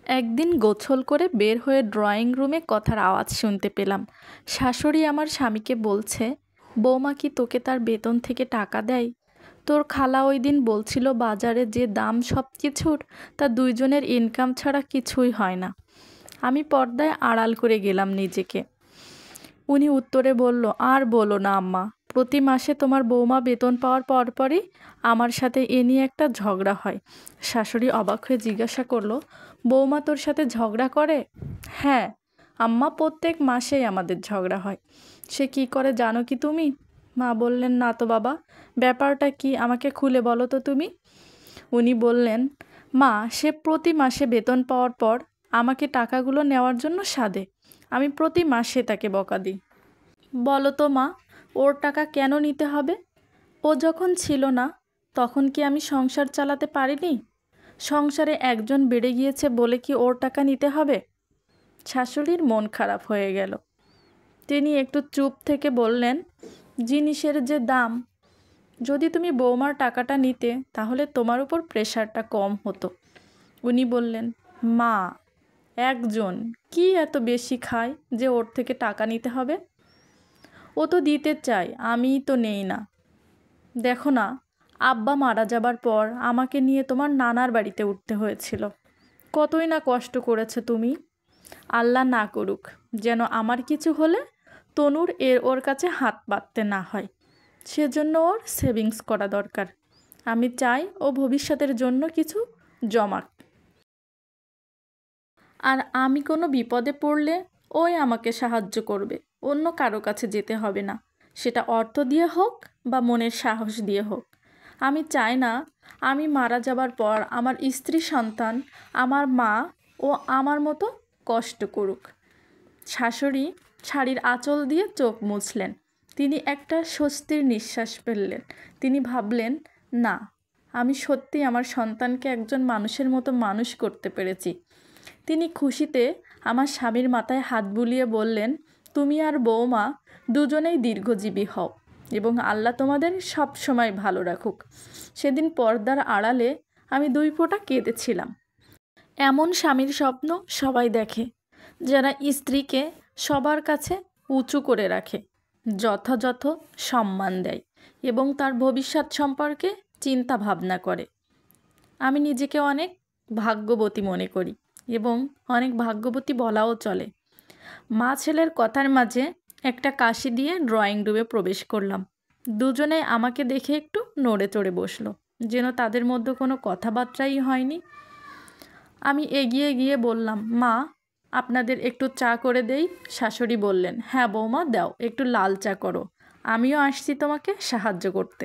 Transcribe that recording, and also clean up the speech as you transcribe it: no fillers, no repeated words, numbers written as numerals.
একদিন গোছল করে বের হয়ে ড্রয়িং রুমে কথার আওয়াজ শুনতে পেলাম। শাশুড়ি আমার স্বামীকে বলছে, বৌমা কি তোকে তার বেতন থেকে টাকা দেয়? তোর খালা ওই দিন বলছিল বাজারে যে দাম সব কিছুর, তা দুইজনের ইনকাম ছাড়া কিছুই হয় না। আমি পর্দায় আড়াল করে গেলাম নিজেকে। উনি উত্তরে বলল, আর বলো না আম্মা, প্রতি মাসে তোমার বৌমা বেতন পাওয়ার পরপরই আমার সাথে এ নিয়ে একটা ঝগড়া হয়। শাশুড়ি অবাক হয়ে জিজ্ঞাসা করলো, বৌমা তোর সাথে ঝগড়া করে? হ্যাঁ আম্মা, প্রত্যেক মাসেই আমাদের ঝগড়া হয়। সে কি করে জানো কি তুমি? মা বললেন, না তো বাবা, ব্যাপারটা কি আমাকে খুলে বলো তো তুমি। উনি বললেন, মা, সে প্রতি মাসে বেতন পাওয়ার পর আমাকে টাকাগুলো নেওয়ার জন্য সাধে। আমি প্রতি মাসে তাকে বকা দিই। বলো তো মা, ওর টাকা কেন নিতে হবে? ও যখন ছিল না তখন কি আমি সংসার চালাতে পারিনি? সংসারে একজন বেড়ে গিয়েছে বলে কি ওর টাকা নিতে হবে? শাশুড়ির মন খারাপ হয়ে গেল। তিনি একটু চুপ থেকে বললেন, জিনিসের যে দাম, যদি তুমি বৌমার টাকাটা নিতে তাহলে তোমার উপর প্রেশারটা কম হতো। উনি বললেন, মা, একজন কি এত বেশি খায় যে ওর থেকে টাকা নিতে হবে? ও তো দিতে চায়, আমিই তো নেই না। দেখো না, আব্বা মারা যাবার পর আমাকে নিয়ে তোমার নানার বাড়িতে উঠতে হয়েছিল। কতই না কষ্ট করেছে তুমি। আল্লাহ না করুক যেন আমার কিছু হলে তনুর ওর কাছে হাত পাততে না হয়। সেজন্য ওর সেভিংস করা দরকার। আমি চাই ও ভবিষ্যতের জন্য কিছু জমাক। আর আমি কোনো বিপদে পড়লে ওই আমাকে সাহায্য করবে, অন্য কারো কাছে যেতে হবে না। সেটা অর্থ দিয়ে হোক বা মনের সাহস দিয়ে হোক। আমি চাই না আমি মারা যাবার পর আমার স্ত্রী সন্তান, আমার মা ও আমার মতো কষ্ট করুক। শাশুড়ি শাড়ির আঁচল দিয়ে চোখ মুছলেন। তিনি একটা স্বস্তির নিঃশ্বাস ফেললেন। তিনি ভাবলেন, না, আমি সত্যি আমার সন্তানকে একজন মানুষের মতো মানুষ করতে পেরেছি। তিনি খুশিতে আমার স্বামীর মাথায় হাত বুলিয়ে বললেন, তুমি আর বৌমা দুজনেই দীর্ঘজীবী হও এবং আল্লাহ তোমাদের সব সময় ভালো রাখুক। সেদিন পর্দার আড়ালে আমি 2 ফোঁটা কেঁদেছিলাম। এমন স্বামীর স্বপ্ন সবাই দেখে, যারা স্ত্রীকে সবার কাছে উঁচু করে রাখে, যথাযথ সম্মান দেয় এবং তার ভবিষ্যৎ সম্পর্কে চিন্তা ভাবনা করে। আমি নিজেকে অনেক ভাগ্যবতী মনে করি এবং অনেক ভাগ্যবতী বলাও চলে। মা ছেলের কথার মাঝে একটা কাশি দিয়ে ড্রয়িং রুমে প্রবেশ করলাম। দুজনে আমাকে দেখে একটু নড়ে চড়ে বসলো, যেন তাদের মধ্যে কোনো কথাবার্তাই হয়নি। আমি এগিয়ে গিয়ে বললাম, মা, আপনাদের একটু চা করে দেই? শাশুড়ি বললেন, হ্যাঁ বৌমা, দাও, একটু লাল চা করো, আমিও আসছি তোমাকে সাহায্য করতে।